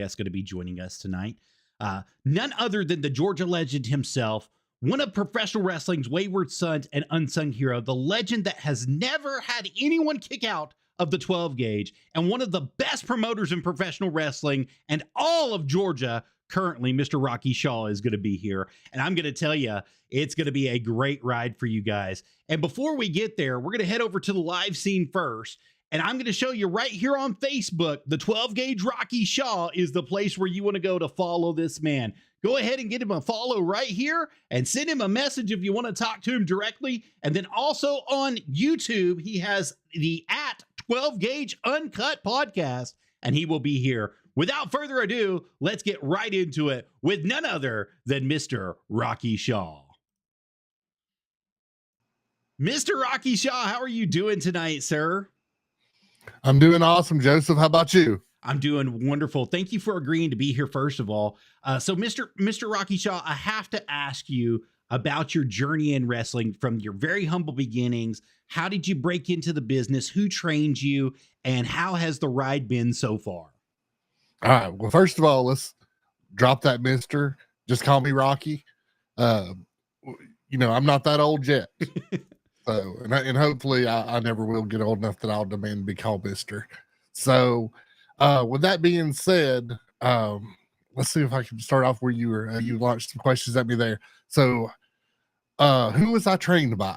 That's going to be joining us tonight. None other than the Georgia legend himself, one of professional wrestling's wayward sons and unsung hero, the legend that has never had anyone kick out of the 12 gauge, and one of the best promoters in professional wrestling and all of Georgia. Currently, Mr. Rocky Shaw is going to be here, and I'm going to tell you, it's going to be a great ride for you guys. And before we get there, we're going to head over to the live scene first, and I'm going to show you right here on Facebook, the 12 gauge Rocky Shaw is the place where you want to go to follow this man. Go ahead and get him a follow right here and send him a message if you want to talk to him directly. And then also on YouTube, he has the @12 gauge Uncut podcast, and he will be here. Without further ado, let's get right into it with none other than Mr. Rocky Shaw. Mr. Rocky Shaw, how are you doing tonight, sir? I'm doing awesome, Joseph. How about you? I'm doing wonderful. Thank you for agreeing to be here, first of all. So Mr. Rocky Shaw, I have to ask you about your journey in wrestling from your very humble beginnings. How did you break into the business? Who trained you? And how has the ride been so far? All right. Well, first of all, let's drop that mister. Just call me Rocky. I'm not that old yet. So, and hopefully I never will get old enough that I'll demand to be called mister. So, with that being said, let's see if I can start off where you were. You launched some questions at me there. So, who was I trained by?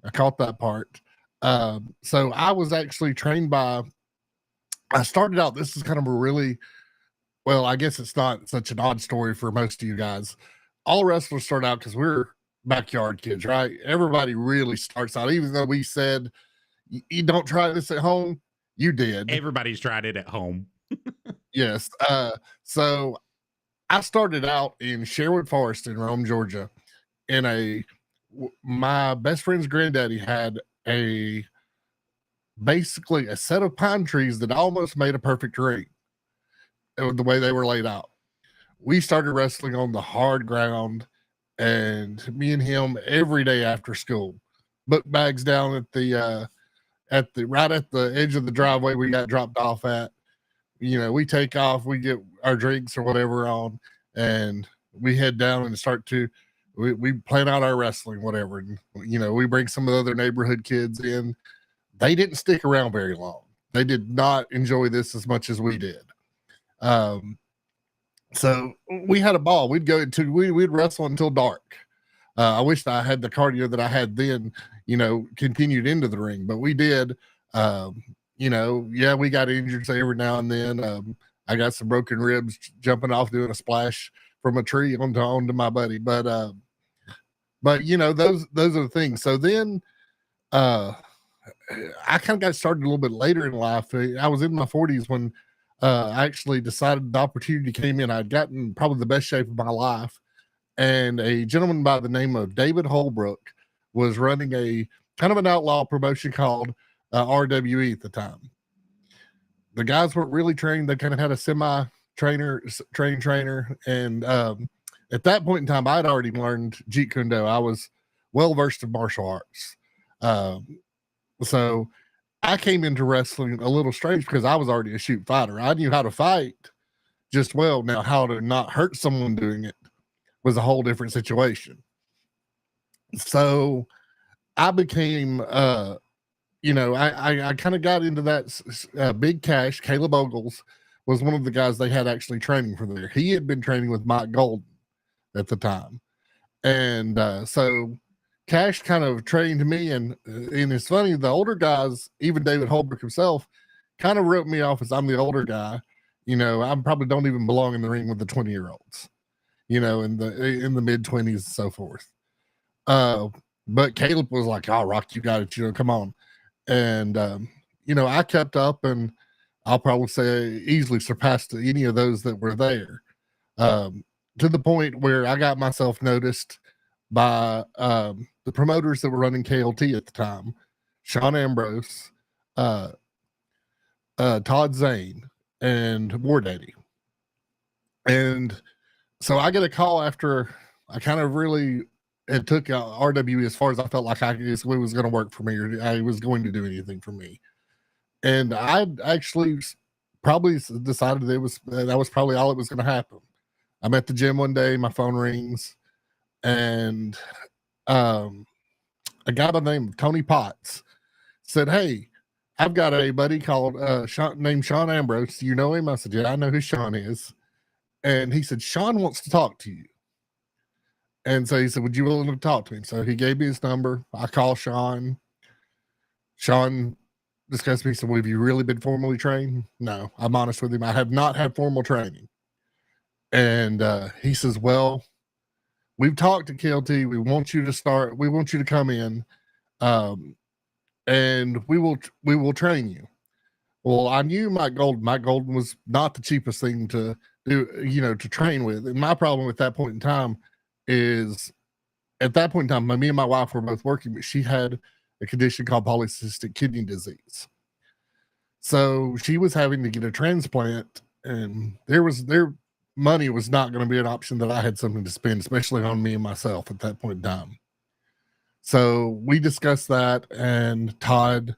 I caught that part. So I was actually trained by, I started out, this is kind of a really, well, I guess it's not such an odd story for most of you guys. All wrestlers start out because we're backyard kids, right? Everybody really starts out, even though we said, you don't try this at home, you did. Everybody's tried it at home. Yes. So I started out in Sherwood Forest in Rome, Georgia, my best friend's granddaddy had basically a set of pine trees that almost made a perfect ring. The way they were laid out. We started wrestling on the hard ground, and me and him every day after school, book bags down at the right at the edge of the driveway we got dropped off at. We take off, we get our drinks or whatever on, and we head down and we plan out our wrestling, whatever. And, we bring some of the other neighborhood kids in. They didn't stick around very long. They did not enjoy this as much as we did. So we had a ball. We'd wrestle until dark. I wish that I had the cardio that I had then, continued into the ring, but we did. We got injured every now and then. I got some broken ribs jumping off doing a splash from a tree onto my buddy. But those are the things. So then I kind of got started a little bit later in life. I was in my 40s when I actually decided the opportunity came in. I'd gotten probably the best shape of my life, and a gentleman by the name of David Holbrook was running a kind of an outlaw promotion called RWE at the time. The guys weren't really trained. They kind of had a semi-trainer, and at that point in time, I'd already learned Jeet Kune Do. I was well-versed in martial arts. So I came into wrestling a little strange because I was already a shoot fighter. I knew how to fight just well. Now, how to not hurt someone doing it was a whole different situation. So I became, I kind of got into that. Big Cash, Caleb Ogles, was one of the guys they had actually training from there. He had been training with Mike Golden at the time. And so Cash kind of trained me, and it's funny, the older guys, even David Holbrook himself, kind of wrote me off as I'm the older guy. I probably don't even belong in the ring with the 20-year-olds, in the mid-20s and so forth. But Caleb was like, "Oh, Rock, you got it, come on." And I kept up, and I'll probably say easily surpassed any of those that were there, to the point where I got myself noticed by the promoters that were running KLT at the time, Sean Ambrose, Todd Zane, and War Daddy. And so I get a call after I kind of really it took RWE as far as I felt like it was going to work for me, or I was going to do anything for me. And I actually probably decided that was probably all that was going to happen. I'm at the gym one day, my phone rings, and a guy by the name of Tony Potts said, "Hey, I've got a buddy called named Sean Ambrose. Do you know him?" I said, "Yeah, I know who Sean is." And he said, "Sean wants to talk to you." And so he said, "Would you willing to talk to him?" So he gave me his number. I call Sean. Sean discussed me. He said, "Well, have you really been formally trained?" No, I'm honest with him. I have not had formal training. And he says, "Well, we've talked to KLT. We want you to start. We want you to come in, and we will train you." Well, I knew Mike Golden was not the cheapest thing to do, to train with. And my problem at that point in time is, at that point in time, me and my wife were both working, but she had a condition called polycystic kidney disease. So she was having to get a transplant, and their money was not going to be an option that I had something to spend, especially on me and myself at that point in time. So we discussed that, and Todd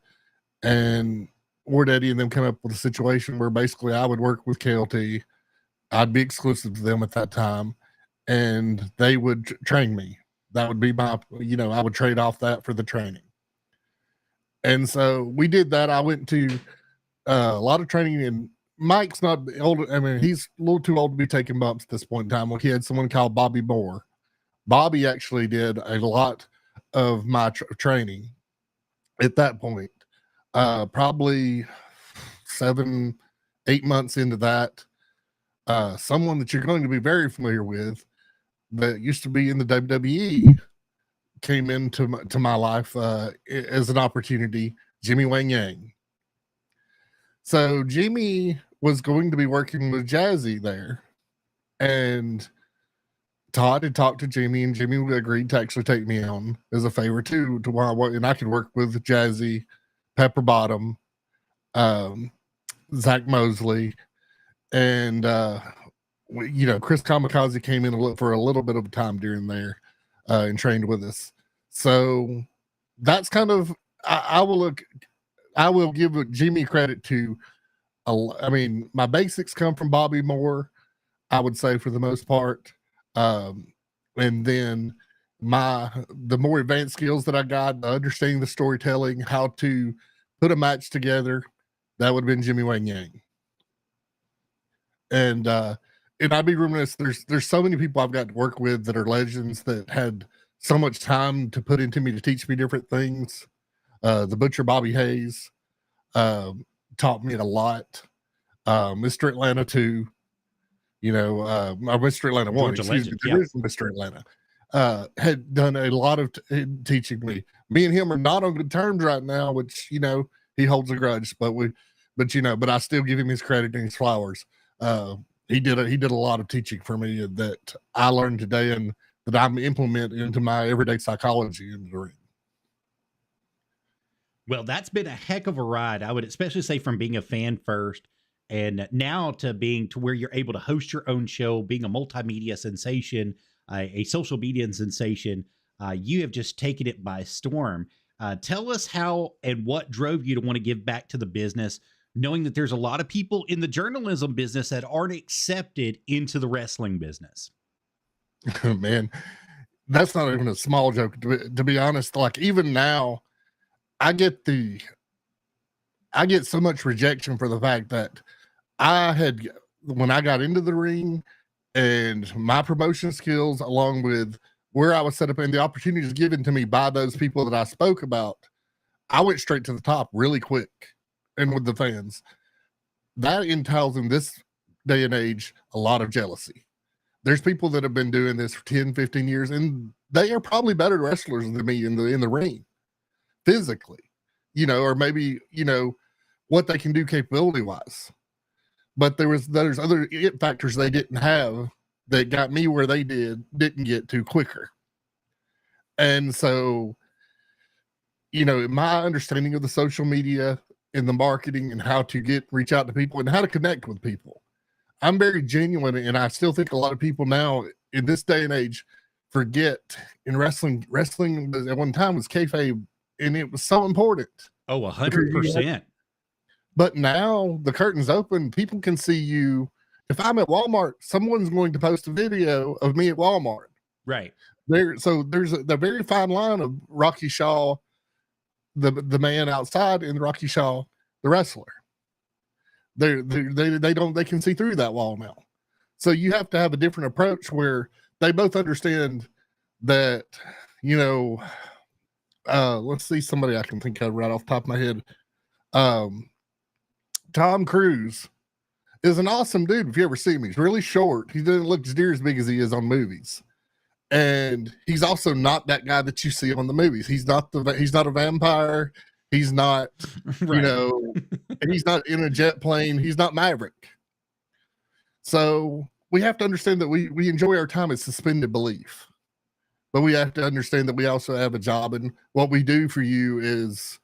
and Ward Eddie and them come up with a situation where basically I would work with KLT. I'd be exclusive to them at that time, and they would train me. That would be my, I would trade off that for the training. And so we did that. I went to a lot of training, and Mike's not old. I mean, he's a little too old to be taking bumps at this point in time. Well, he had someone called Bobby Moore. Bobby actually did a lot of my training at that point. Probably 7-8 months into that, someone that you're going to be very familiar with that used to be in the WWE came into my life as an opportunity, Jimmy Wang Yang. So Jimmy was going to be working with Jazzy there, and Todd had talked to Jimmy, and Jimmy agreed to actually take me on as a favor too, and I could work with Jazzy, Pepper Bottom, Zach Mosley, and Chris Kamikaze came in for a little bit of time during there and trained with us. So that's kind of, I will give Jimmy credit to, my basics come from Bobby Moore, I would say, for the most part. And then the more advanced skills that I got, understanding the storytelling, how to put a match together, that would have been Jimmy Wang Yang. And I'd be remiss, there's so many people I've got to work with that are legends that had so much time to put into me to teach me different things. The Butcher Bobby Hayes taught me a lot. Mr. Atlanta 2, Mr. Atlanta 1, Mr. Atlanta had done a lot of teaching me. Me and him are not on good terms right now, which, he holds a grudge, but I still give him his credit and his flowers. He did a lot of teaching for me that I learned today and that I'm implementing into my everyday psychology in the ring. Well, that's been a heck of a ride. I would especially say from being a fan first, and now to being to where you're able to host your own show, being a multimedia sensation, a social media sensation. You have just taken it by storm. Tell us how and what drove you to want to give back to the business, knowing that there's a lot of people in the journalism business that aren't accepted into the wrestling business. Man, that's not even a small joke. To be honest, like even now, I get so much rejection for the fact that when I got into the ring and my promotion skills, along with where I was set up and the opportunities given to me by those people that I spoke about, I went straight to the top really quick. And with the fans, that entails in this day and age a lot of jealousy. There's people that have been doing this for 10, 15 years, and they are probably better wrestlers than me in the ring physically, or maybe, what they can do capability wise. But there's other factors they didn't have that got me where they didn't get to quicker. And so, my understanding of the social media and the marketing and how to reach out to people and how to connect with people, I'm very genuine, and I still think a lot of people now in this day and age forget in wrestling at one time was kayfabe, and it was so important. Oh, 100%. But now the curtain's open. People can see you. If I'm at Walmart, someone's going to post a video of me at Walmart. Right. So there's the very fine line of Rocky Shaw, the man outside, and Rocky Shaw, the wrestler. They can see through that wall now. So you have to have a different approach where they both understand that, let's see somebody I can think of right off the top of my head. Tom Cruise is an awesome dude. If you ever see him, he's really short. He doesn't look near as big as he is on movies. And he's also not that guy that you see on the movies. He's not a vampire. He's not, Right. he's not in a jet plane. He's not Maverick. So we have to understand that we enjoy our time as suspended belief, but we have to understand that we also have a job, and what we do for you is,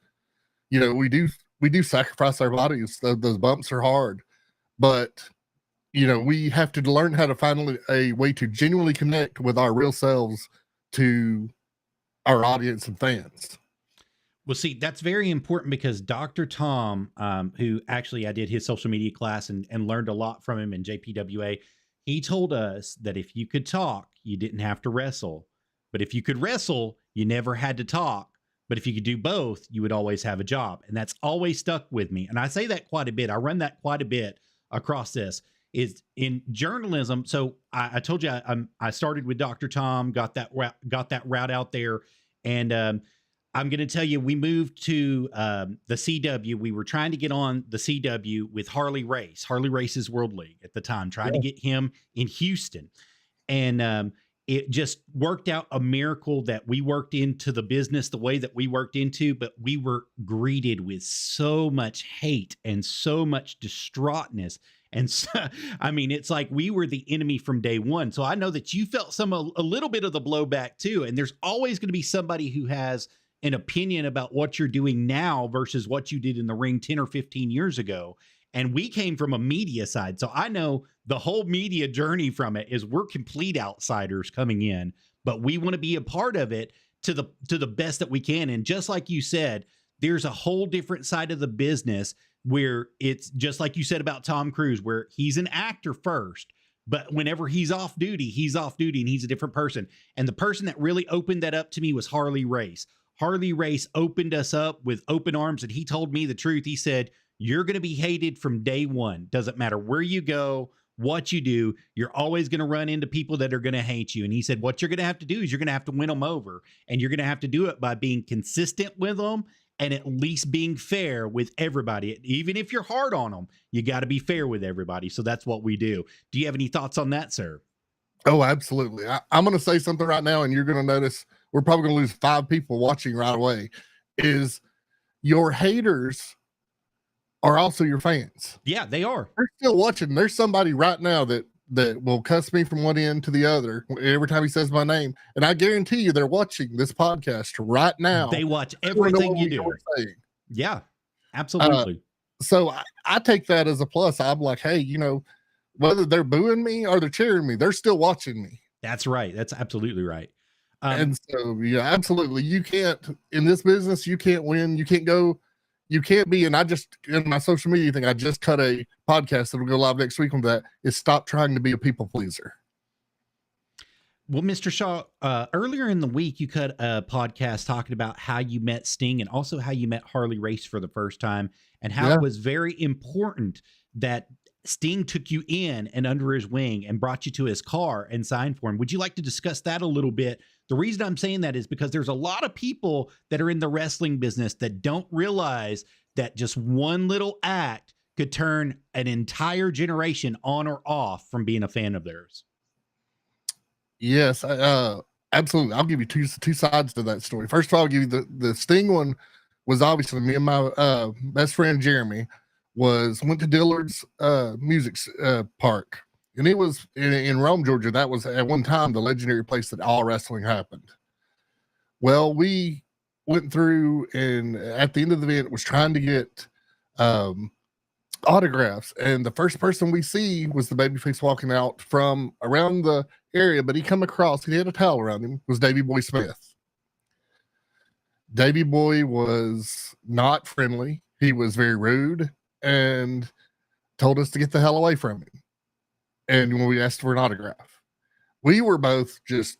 we do sacrifice our bodies. Those bumps are hard, but we have to learn how to find a way to genuinely connect with our real selves to our audience and fans. Well, see, that's very important because Dr. Tom, who actually I did his social media class and learned a lot from him in JPWA, he told us that if you could talk, you didn't have to wrestle. But if you could wrestle, you never had to talk. But if you could do both, you would always have a job. And that's always stuck with me. And I say that quite a bit. I run that quite a bit across this. Is in journalism. So I told you I started with Dr. Tom, got that route out there, and I'm going to tell you, we moved to the CW. We were trying to get on the CW with Harley Race's World League at the time, trying to get him in Houston, and it just worked out a miracle that we worked into the business the way that we worked into, but we were greeted with so much hate and so much distraughtness. And so, I mean, it's like we were the enemy from day one. So I know that you felt a little bit of the blowback too. And there's always going to be somebody who has an opinion about what you're doing now versus what you did in the ring 10 or 15 years ago. And we came from a media side. So I know the whole media journey from it is we're complete outsiders coming in, but we want to be a part of it to the best that we can. And just like you said, there's a whole different side of the business where it's just like you said about Tom Cruise, where he's an actor first, but whenever he's off duty and he's a different person. And the person that really opened that up to me was Harley Race. Harley Race opened us up with open arms, and he told me the truth. He said, you're going to be hated from day one. Doesn't matter where you go, what you do, you're always going to run into people that are going to hate you. And he said, what you're going to have to do is you're going to have to win them over, and you're going to have to do it by being consistent with them and at least being fair with everybody. Even if you're hard on them, you got to be fair with everybody. So that's what we do. Do you have any thoughts on that, sir? Oh, absolutely. I'm going to say something right now, and you're going to notice we're probably going to lose 5 people watching right away. Is your haters are also your fans. Yeah, they are. They're still watching. There's somebody right now that will cuss me from one end to the other every time he says my name. And I guarantee you they're watching this podcast right now. They watch everything you do. Yeah, absolutely. So I take that as a plus. I'm like, hey, whether they're booing me or they're cheering me, they're still watching me. That's right. That's absolutely right. And so, yeah, absolutely. You can't, in this business, you can't win. You can't be, and in my social media thing, I just cut a podcast that will go live next week on that, is stop trying to be a people pleaser. Well, Mr. Shaw, earlier in the week, you cut a podcast talking about how you met Sting and also how you met Harley Race for the first time, and how it was very important that Sting took you in and under his wing and brought you to his car and signed for him. Would you like to discuss that a little bit? The reason I'm saying that is because there's a lot of people that are in the wrestling business that don't realize that just one little act could turn an entire generation on or off from being a fan of theirs. Yes, absolutely. I'll give you two sides to that story. First of all, I'll give you the Sting one was obviously me and my best friend Jeremy went to Dillard's music park. And it was in Rome, Georgia. That was at one time the legendary place that all wrestling happened. Well, we went through, and at the end of the event was trying to get autographs. And the first person we see was the babyface walking out from around the area, but he come across, he had a towel around him, was Davey Boy Smith. Davey Boy was not friendly. He was very rude. and told us to get the hell away from him. And when we asked for an autograph, we were both just,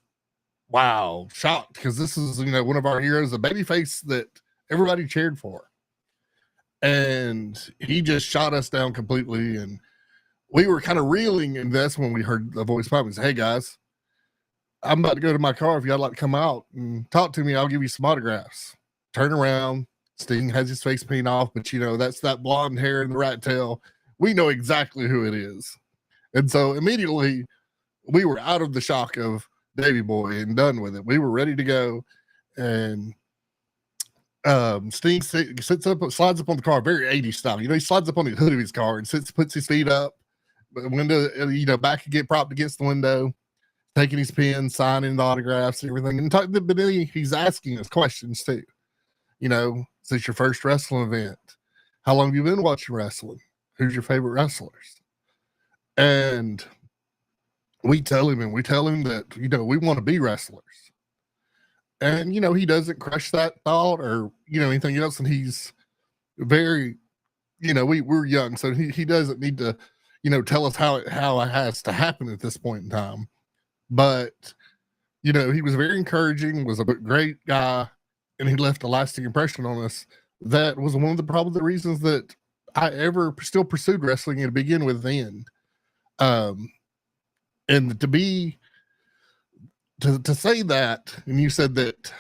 wow, shocked, because this is, one of our heroes, a babyface that everybody cheered for. And he just shot us down completely. And we were kind of reeling. And that's when we heard the voice pop and say, hey guys, I'm about to go to my car. If y'all like to come out and talk to me, I'll give you some autographs. Turn around. Sting has his face paint off, but that's that blonde hair and the rat tail. We know exactly who it is. And so immediately we were out of the shock of Davey Boy and done with it. We were ready to go. And Sting slides up on the car, very 80s style. He slides up on the hood of his car and puts his feet up, window, back and get propped against the window, taking his pen, signing the autographs and everything. But then he's asking us questions too. Is this your first wrestling event? How long have you been watching wrestling? Who's your favorite wrestlers? And we tell him that, we want to be wrestlers. And, he doesn't crush that thought or, anything else. And he's very, we're young. So he doesn't need to, tell us how it has to happen at this point in time. But, he was very encouraging, was a great guy. And he left a lasting impression on us. That was one of the reasons that I ever still pursued wrestling and to begin with the end. And to say that, and you said that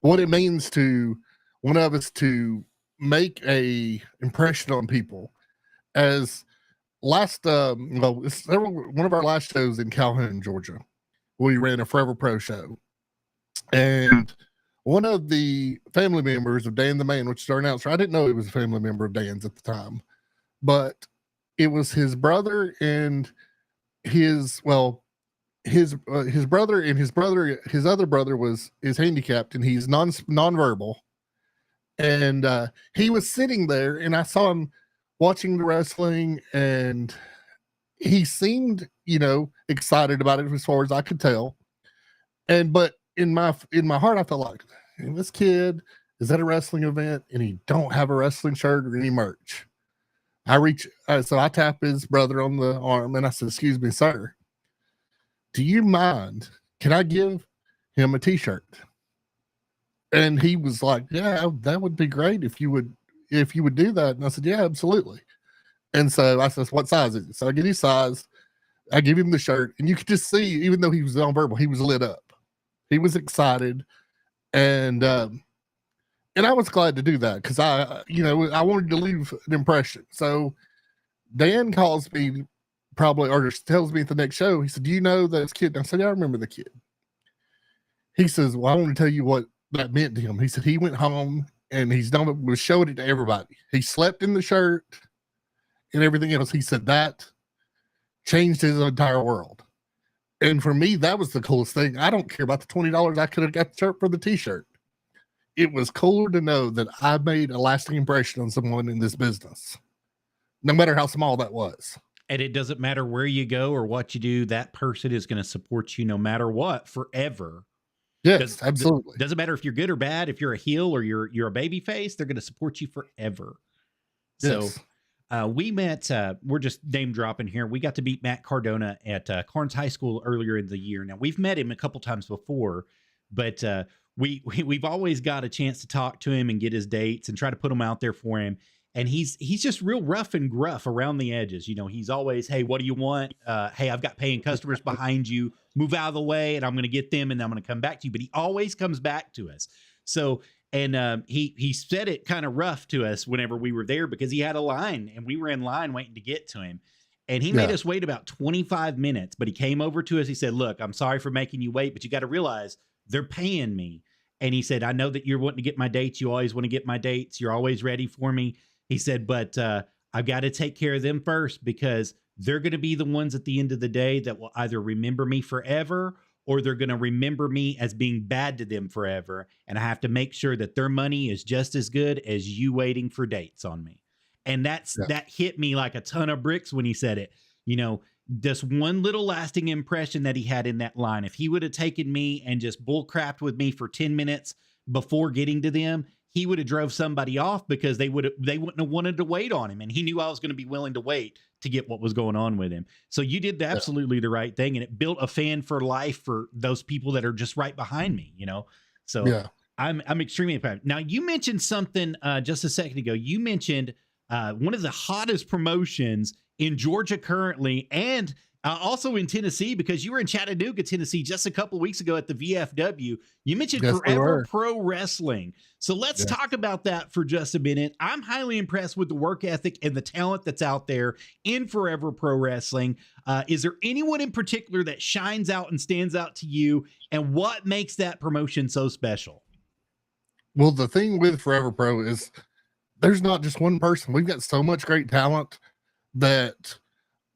what it means to one of us to make a impression on people, as last, one of our last shows in Calhoun, Georgia, we ran a Forever Pro show, and one of the family members of Dan the Man, which is our announcer, I didn't know he was a family member of Dan's at the time, but it was his brother and his brother and his other brother is handicapped, and he's nonverbal. And he was sitting there, and I saw him watching the wrestling, and he seemed, excited about it as far as I could tell. But in my heart, I felt like, this kid is at a wrestling event and he don't have a wrestling shirt or any merch. So I tap his brother on the arm and I said, excuse me, sir, do you mind? Can I give him a t-shirt? And he was like, yeah, that would be great if you would do that. And I said, yeah, absolutely. And so I said, what size is it? So I get his size. I give him the shirt, and you could just see, even though he was nonverbal, he was lit up. He was excited. And I was glad to do that because I wanted to leave an impression. So Dan calls me or tells me at the next show, he said, do you know this kid? And I said, yeah, I remember the kid. He says, well, I want to tell you what that meant to him. He said he went home and was showing it to everybody. He slept in the shirt and everything else. He said that changed his entire world. And for me, that was the coolest thing. I don't care about the $20 I could have got the shirt for the t-shirt. It was cooler to know that I made a lasting impression on someone in this business, no matter how small that was. And it doesn't matter where you go or what you do, that person is going to support you no matter what, forever. Yes, absolutely. Doesn't matter if you're good or bad, if you're a heel or you're a baby face, they're going to support you forever. Yes. So we met, we're just name dropping here. We got to meet Matt Cardona at Carnes High School earlier in the year. Now we've met him a couple times before, but we've always got a chance to talk to him and get his dates and try to put them out there for him. And he's just real rough and gruff around the edges. He's always, hey, what do you want? Hey, I've got paying customers behind you. Move out of the way, and I'm going to get them, and I'm going to come back to you. But he always comes back to us. So, and he said it kind of rough to us whenever we were there because he had a line, and we were in line waiting to get to him. And he made us wait about 25 minutes. But he came over to us. He said, look, I'm sorry for making you wait, but you got to realize they're paying me. And he said, I know that you're wanting to get my dates. You always want to get my dates. You're always ready for me. He said, but I've got to take care of them first because they're going to be the ones at the end of the day that will either remember me forever or they're going to remember me as being bad to them forever. And I have to make sure that their money is just as good as you waiting for dates on me. And that hit me like a ton of bricks when he said it. Just one little lasting impression that he had in that line. If he would have taken me and just bull crapped with me for 10 minutes before getting to them, he would have drove somebody off because they wouldn't have wanted to wait on him. And he knew I was going to be willing to wait to get what was going on with him. So you did absolutely the right thing. And it built a fan for life for those people that are just right behind me, you know? So Yeah. I'm extremely proud. Now you mentioned something just a second ago. You mentioned one of the hottest promotions in Georgia currently, and also in Tennessee, because you were in Chattanooga, Tennessee, just a couple of weeks ago at the VFW. You mentioned Yes, we Forever were. Pro Wrestling. So let's talk about that for just a minute. I'm highly impressed with the work ethic and the talent that's out there in Forever Pro Wrestling. Is there anyone in particular that shines out and stands out to you, and what makes that promotion so special? Well, the thing with Forever Pro is there's not just one person. We've got so much great talent that,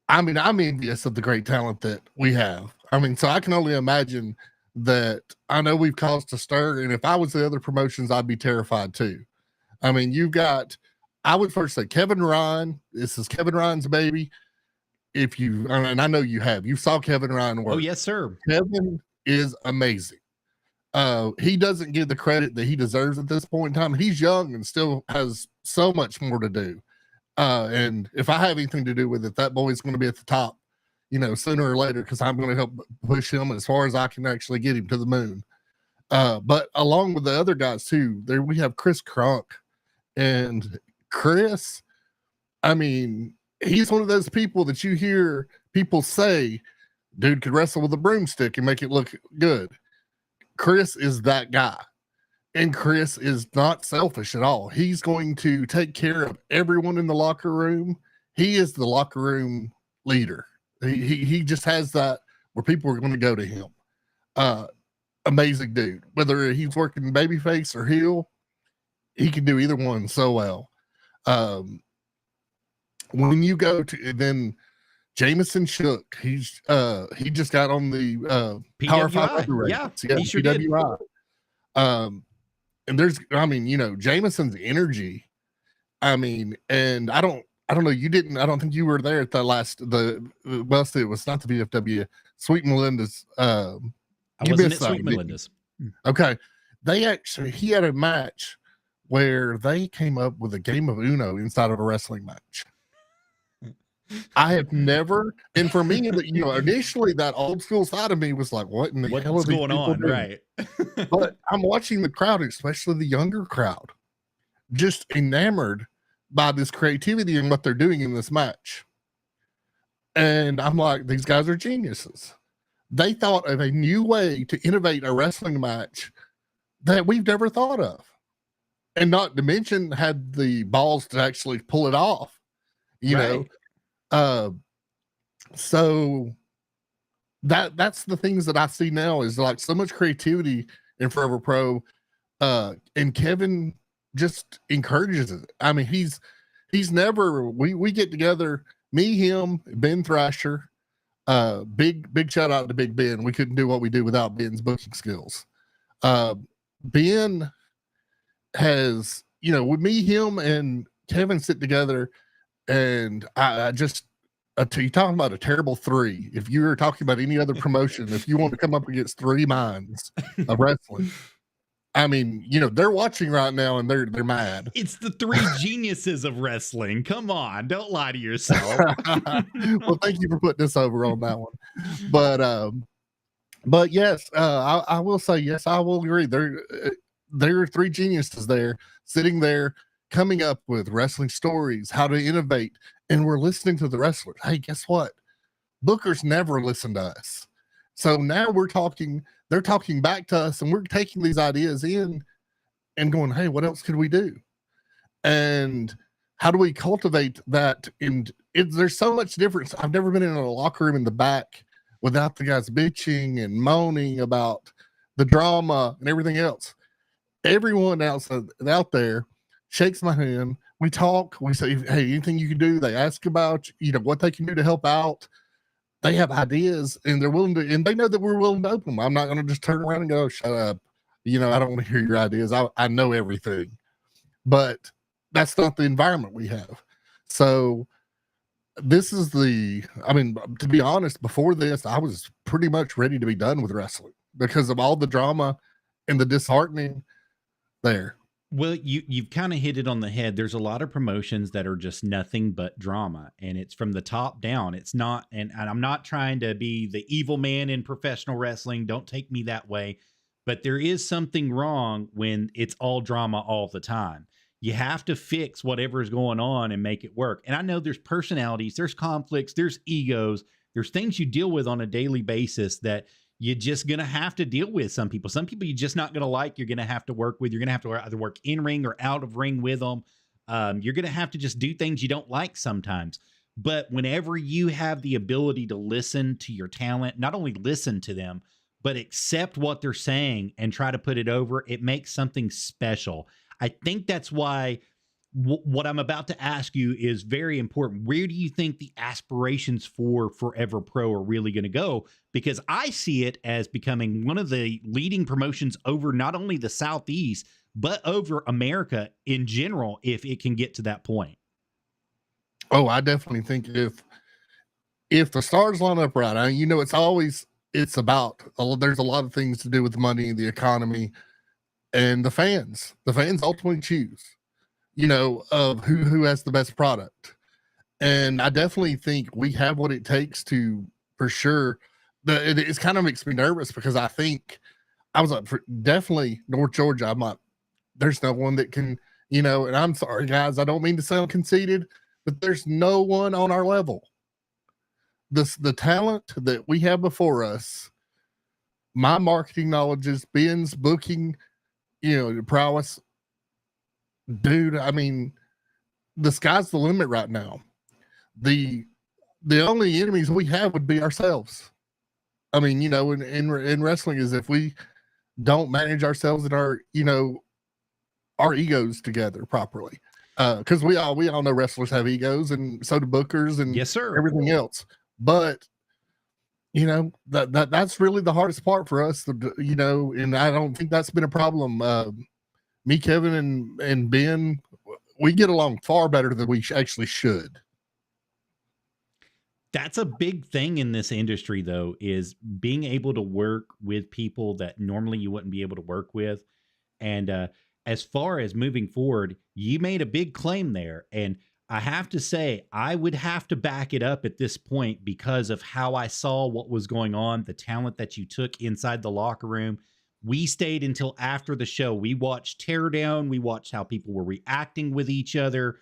I mean, I'm envious of the great talent that we have. I mean, so I can only imagine that. I know we've caused a stir, and if I was the other promotions, I'd be terrified too. I mean, you've got, I would first say Kevin Ryan. This is Kevin Ryan's baby. If you, and I know you saw Kevin Ryan work. Oh, yes, sir. Kevin is amazing. He doesn't get the credit that he deserves at this point in time. He's young and still has so much more to do. And if I have anything to do with it, that boy's going to be at the top, you know, sooner or later, because I'm going to help push him as far as I can actually get him to the moon. But along with the other guys too, there we have Chris Kronk, and Chris, I mean, he's one of those people that you hear people say, dude could wrestle with a broomstick and make it look good. Chris is that guy. And Chris is not selfish at all. He's going to take care of everyone in the locker room. He is the locker room leader. He just has that where people are going to go to him. Amazing dude. Whether he's working babyface or heel, he can do either one so well. When you go to then Jameson Shook, he just got on the Power 5 yeah, he sure PWI. Did. And there's, I mean, you know, Jameson's energy. I mean, and I don't know. I don't think you were there at the last, it was not the VFW, Sweet Melinda's. I wasn't at Sweet Melinda's. Okay. He had a match where they came up with a game of Uno inside of a wrestling match. I have never, and for me, you know, initially that old school side of me was like, what in the hell is going on? doing? Right. But I'm watching the crowd, especially the younger crowd, just enamored by this creativity and what they're doing in this match. And I'm like, these guys are geniuses. They thought of a new way to innovate a wrestling match that we've never thought of. And not to mention had the balls to actually pull it off, you know. So that's the things that I see now is like so much creativity in Forever Pro. And Kevin just encourages it. I mean, he's never, we get together, me, him, Ben Thrasher, big shout out to Big Ben. We couldn't do what we do without Ben's booking skills. Ben has, you know, with me, him and Kevin sit together, and I just, you're talking about a terrible three. If you were talking about any other promotion, if you want to come up against three minds of wrestling, I mean, you know, they're watching right now and they're mad. It's the three geniuses of wrestling. Come on, don't lie to yourself. Well, thank you for putting us over on that one. But yes, I will say, yes, I will agree. There are three geniuses there, sitting there, coming up with wrestling stories, how to innovate, and we're listening to the wrestlers. Hey, guess what? Bookers never listen to us. So now they're talking back to us, and we're taking these ideas in and going, hey, what else could we do? And how do we cultivate that? And there's so much difference. I've never been in a locker room in the back without the guys bitching and moaning about the drama and everything else. Everyone else out there shakes my hand. We talk. We say, hey, anything you can do? They ask about, you know, what they can do to help out. They have ideas, and they're willing to, and they know that we're willing to open them. I'm not going to just turn around and go, shut up. You know, I don't want to hear your ideas. I know everything. But that's not the environment we have. So this is I mean, to be honest, before this, I was pretty much ready to be done with wrestling because of all the drama and the disheartening there. Well, you've kind of hit it on the head. There's a lot of promotions that are just nothing but drama, and it's from the top down. It's not, and I'm not trying to be the evil man in professional wrestling. Don't take me that way. But there is something wrong when it's all drama all the time. You have to fix whatever is going on and make it work. And I know there's personalities, there's conflicts, there's egos, there's things you deal with on a daily basis that you're just going to have to deal with. Some people you're just not going to like. You're going to have to work with. You're going to have to either work in ring or out of ring with them. You're going to have to just do things you don't like sometimes. But whenever you have the ability to listen to your talent, not only listen to them, but accept what they're saying and try to put it over, it makes something special. I think that's why what I'm about to ask you is very important. Where do you think the aspirations for Forever Pro are really going to go? Because I see it as becoming one of the leading promotions over not only the Southeast, but over America in general, if it can get to that point. Oh, I definitely think if the stars line up right, it's about, there's a lot of things to do with money, the economy, and the fans. The fans ultimately choose, of who has the best product. And I definitely think we have what it takes to, for sure. It's kind of makes me nervous because I think I was up for definitely North Georgia. There's no one that can, and I'm sorry, guys, I don't mean to sound conceited, but there's no one on our level. The talent that we have before us, my marketing knowledge is Ben's booking, prowess. Dude, I mean, the sky's the limit right now. The only enemies we have would be ourselves. I mean, in wrestling is if we don't manage ourselves and our egos together properly. Because we all know wrestlers have egos, and so do bookers and yes, sir, everything else. But that's really the hardest part for us, and I don't think that's been a problem. Me, Kevin, and Ben, we get along far better than we actually should. That's a big thing in this industry, though, is being able to work with people that normally you wouldn't be able to work with. And as far as moving forward, you made a big claim there. And I have to say, I would have to back it up at this point because of how I saw what was going on, the talent that you took inside the locker room. We stayed until after the show. We watched Teardown. We watched how people were reacting with each other.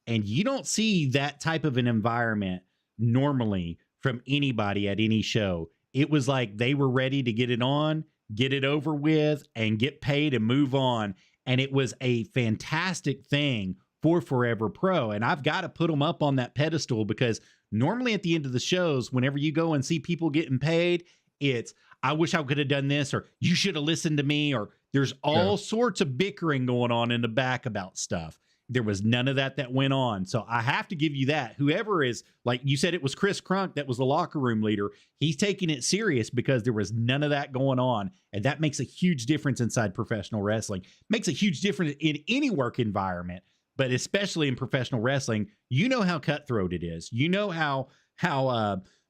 And you don't see that type of an environment normally from anybody at any show. It was like they were ready to get it on, get it over with, and get paid and move on. And it was a fantastic thing for Forever Pro. And I've got to put them up on that pedestal because normally at the end of the shows, whenever you go and see people getting paid, it's, I wish I could have done this, or you should have listened to me, or there's all sorts of bickering going on in the back about stuff. There was none of that went on. So I have to give you that. Whoever is, like you said, it was Chris Crunk that was the locker room leader. He's taking it serious because there was none of that going on. And that makes a huge difference inside professional wrestling. Makes a huge difference in any work environment, but especially in professional wrestling. You know how cutthroat it is. You know how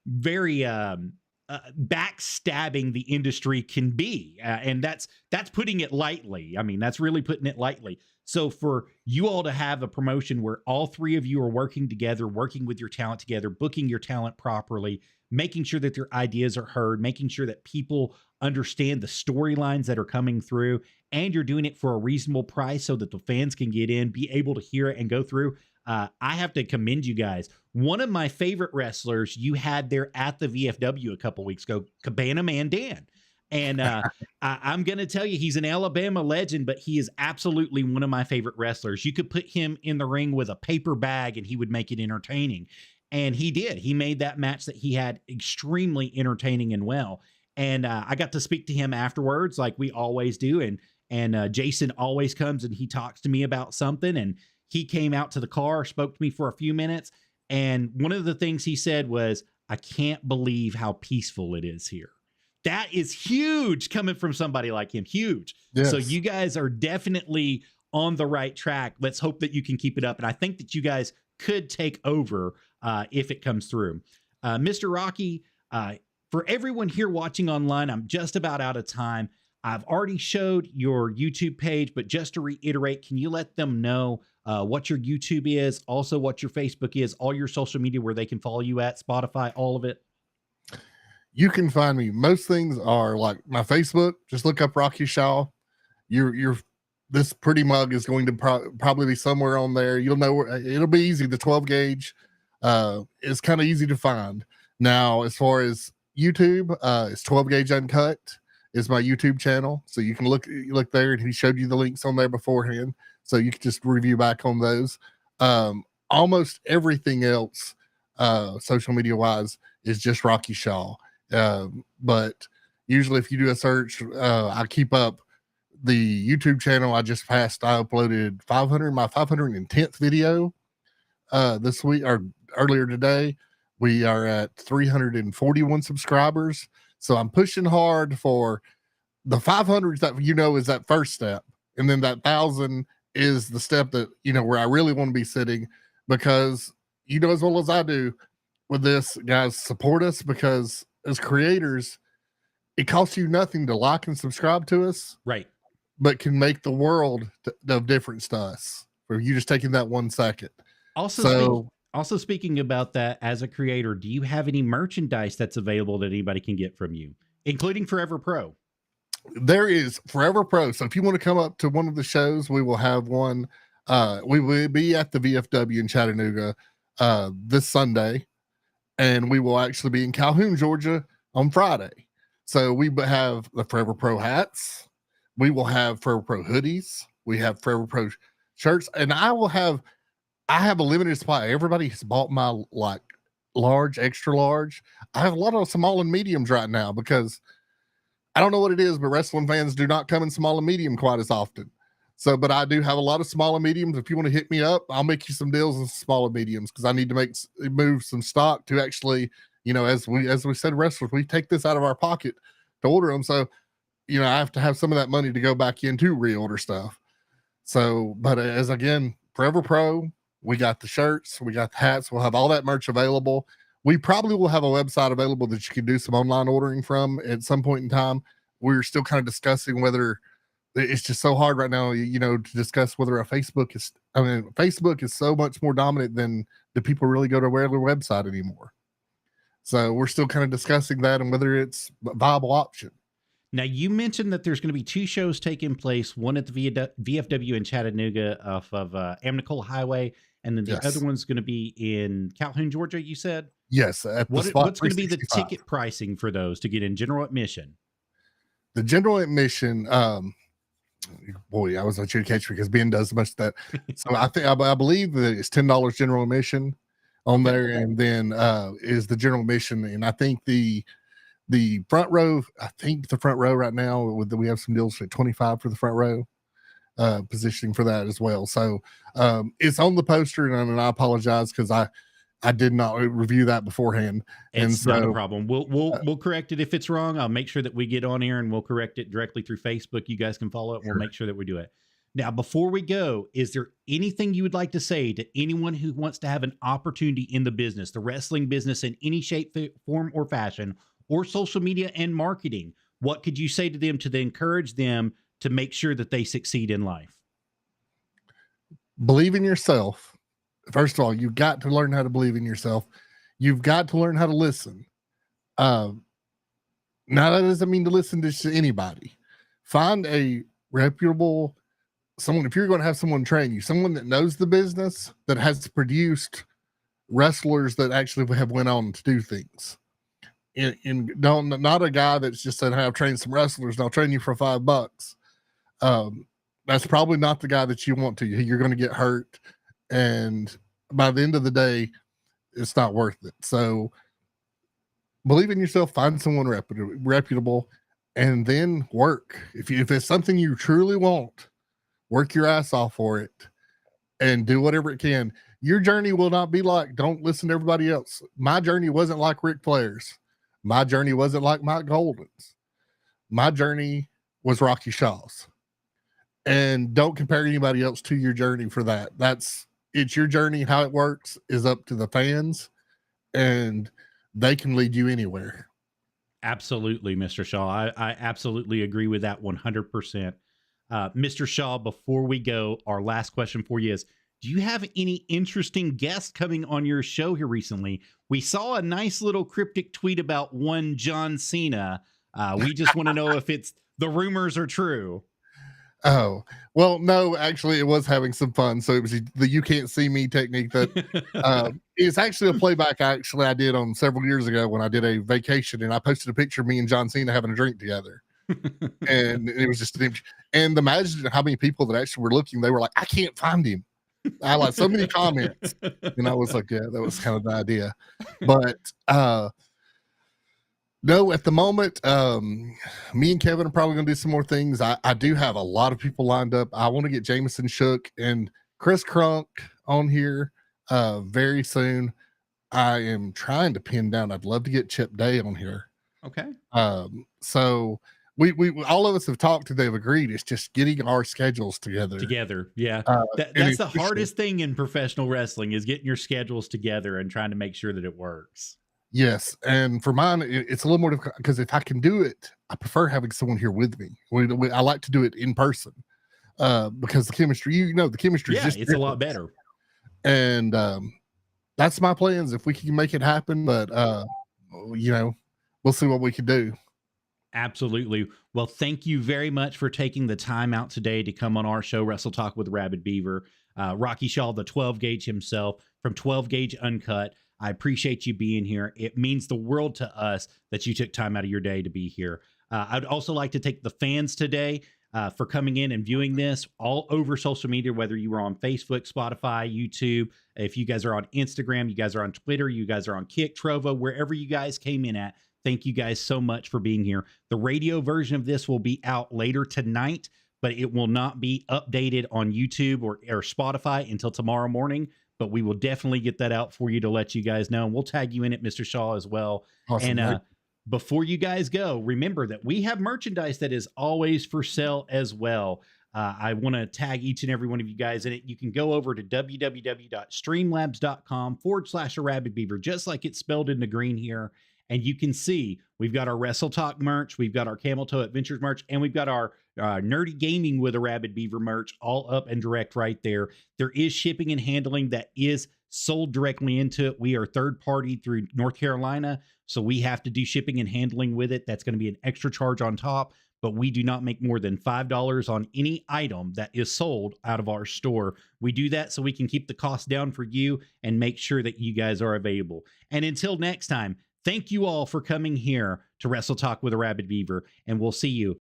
very backstabbing the industry can be. And that's putting it lightly. I mean, that's really putting it lightly. So for you all to have a promotion where all three of you are working together, working with your talent together, booking your talent properly, making sure that their ideas are heard, making sure that people understand the storylines that are coming through, and you're doing it for a reasonable price so that the fans can get in, be able to hear it and go through. I have to commend you guys. One of my favorite wrestlers you had there at the VFW a couple weeks ago, Cabana Man Dan. And I'm going to tell you, he's an Alabama legend, but he is absolutely one of my favorite wrestlers. You could put him in the ring with a paper bag and he would make it entertaining. And he did. He made that match that he had extremely entertaining and well. And I got to speak to him afterwards, like we always do. And Jason always comes and he talks to me about something. And he came out to the car, spoke to me for a few minutes. And one of the things he said was, I can't believe how peaceful it is here. That is huge coming from somebody like him. Huge. Yes. So you guys are definitely on the right track. Let's hope that you can keep it up. And I think that you guys could take over if it comes through. Mr. Rocky, for everyone here watching online, I'm just about out of time. I've already showed your YouTube page, but just to reiterate, can you let them know what your YouTube is, also what your Facebook is, all your social media where they can follow you at, Spotify, all of it? You can find me. Most things are like my Facebook. Just look up Rocky Shaw. You're this pretty mug is going to probably be somewhere on there. You'll know it'll be easy. The 12 gauge is kind of easy to find. Now, as far as YouTube, it's 12 gauge uncut is my YouTube channel. So you can look there, and he showed you the links on there beforehand. So you can just review back on those. Almost everything else, social media wise, is just Rocky Shaw. But usually if you do a search, I keep up the YouTube channel. I uploaded my 510th video this week or earlier today. We are at 341 subscribers. So I'm pushing hard for the 500 that, is that first step. And then that 1,000 is the step that, where I really want to be sitting, because as well as I do with this, guys, support us, because as creators, it costs you nothing to like and subscribe to us. Right. But can make the world of difference to us for you just taking that 1 second. Also speaking about that, as a creator, do you have any merchandise that's available that anybody can get from you, including Forever Pro? There is Forever Pro. So if you want to come up to one of the shows, we will have one. We will be at the VFW in Chattanooga this Sunday, and we will actually be in Calhoun, Georgia on Friday. So we have the Forever Pro hats. We will have Forever Pro hoodies. We have Forever Pro shirts, and I have a limited supply. Everybody has bought my large, extra large. I have a lot of small and mediums right now, because I don't know what it is, but wrestling fans do not come in small and medium quite as often. So, but I do have a lot of small and mediums. If you want to hit me up, I'll make you some deals in small and mediums, because I need to move some stock to actually, as we said, wrestlers, we take this out of our pocket to order them. So, I have to have some of that money to go back in to reorder stuff. So, but as again, Forever Pro, we got the shirts, we got the hats, we'll have all that merch available. We probably will have a website available that you can do some online ordering from at some point in time. We're still kind of discussing whether it's just so hard right now, to discuss whether Facebook is so much more dominant than the people really go to a regular website anymore. So we're still kind of discussing that and whether it's a viable option. Now, you mentioned that there's going to be 2 shows taking place, one at the VFW in Chattanooga off of Amnicole Highway, and then the other one's going to be in Calhoun, Georgia, you said? Yes. What's going to be the ticket pricing for those to get in general admission? The general admission, boy, I was on you to catch me, because Ben does much of that. So I believe that it's $10 general admission on there, and then is the general admission, and I think the front row, right now, we have some deals at 25 for the front row, positioning for that as well. So it's on the poster, and I apologize, because I did not review that beforehand. It's not a problem. We'll correct it if it's wrong. I'll make sure that we get on air and we'll correct it directly through Facebook. You guys can follow it. We'll make sure that we do it. Now, before we go, is there anything you would like to say to anyone who wants to have an opportunity in the business, the wrestling business, in any shape, form, or fashion, or social media and marketing? What could you say to them to encourage them to make sure that they succeed in life? Believe in yourself. First of all, you've got to learn how to believe in yourself. You've got to learn how to listen. Now, that doesn't mean to listen to anybody. Find a reputable someone. If you're going to have someone train you, someone that knows the business, that has produced wrestlers that actually have went on to do things. And not a guy that's just said, hey, I've trained some wrestlers and I'll train you for $5. That's probably not the guy that you want to. You're going to get hurt, and by the end of the day, it's not worth it. So believe in yourself, find someone reputable, and then work. If it's something you truly want, work your ass off for it and do whatever it can. Your journey will not be don't listen to everybody else. My journey wasn't like Ric Flair's. My journey wasn't like Mike Golden's. My journey was Rocky Shaw's. And don't compare anybody else to your journey for that. It's your journey. How it works is up to the fans, and they can lead you anywhere. Absolutely, Mr. Shaw. I absolutely agree with that 100%. Mr. Shaw, before we go, our last question for you is, do you have any interesting guests coming on your show here recently? We saw a nice little cryptic tweet about one John Cena. We just want to know if it's the rumors are true. Oh, well, no, actually, it was having some fun. So it was the "you can't see me" technique that is actually a playback. Actually, I did on several years ago when I did a vacation, and I posted a picture of me and John Cena having a drink together, and it was just an image. And imagine how many people that actually were looking. They were like, "I can't find him." I like so many comments, and I was like, "Yeah, that was kind of the idea." But no, at the moment, me and Kevin are probably going to do some more things. I do have a lot of people lined up. I want to get Jameson Shook and Chris Crunk on here very soon. I am trying to pin down. I'd love to get Chip Day on here. Okay. So we all of us have talked. They've agreed. It's just getting our schedules together. Yeah. That's the hardest thing in professional wrestling is getting your schedules together and trying to make sure that it works. Yes, and for mine, it's a little more difficult because if I can do it, I prefer having someone here with me. I like to do it in person because the chemistry, the chemistry is just it's a lot better. And that's my plans if we can make it happen. But we'll see what we can do. Absolutely. Well, thank you very much for taking the time out today to come on our show, Wrestle Talk with Rabid Beaver. Rocky Shaw, the 12 gauge himself from 12 Gauge Uncut. I appreciate you being here. It means the world to us that you took time out of your day to be here. I'd also like to thank the fans today for coming in and viewing this all over social media, whether you were on Facebook, Spotify, YouTube, if you guys are on Instagram, you guys are on Twitter, you guys are on Kick, Trovo, wherever you guys came in at. Thank you guys so much for being here. The radio version of this will be out later tonight, but it will not be updated on YouTube or Spotify until tomorrow morning. But we will definitely get that out for you to let you guys know. And we'll tag you in it, Mr. Shaw, as well. Awesome, and before you guys go, remember that we have merchandise that is always for sale as well. I want to tag each and every one of you guys in it. You can go over to www.streamlabs.com/Arabbidb3aver, just like it's spelled in the green here. And you can see we've got our Wrestle Talk merch, we've got our Camel Toe Adventures merch, and we've got our Nerdy Gaming with Arabbidb3aver merch all up and direct right there. There is shipping and handling that is sold directly into it. We are third party through North Carolina, so we have to do shipping and handling with it. That's going to be an extra charge on top, but we do not make more than $5 on any item that is sold out of our store. We do that so we can keep the cost down for you and make sure that you guys are available. And until next time, thank you all for coming here to Wrestle Talk with Arabbidb3aver, and we'll see you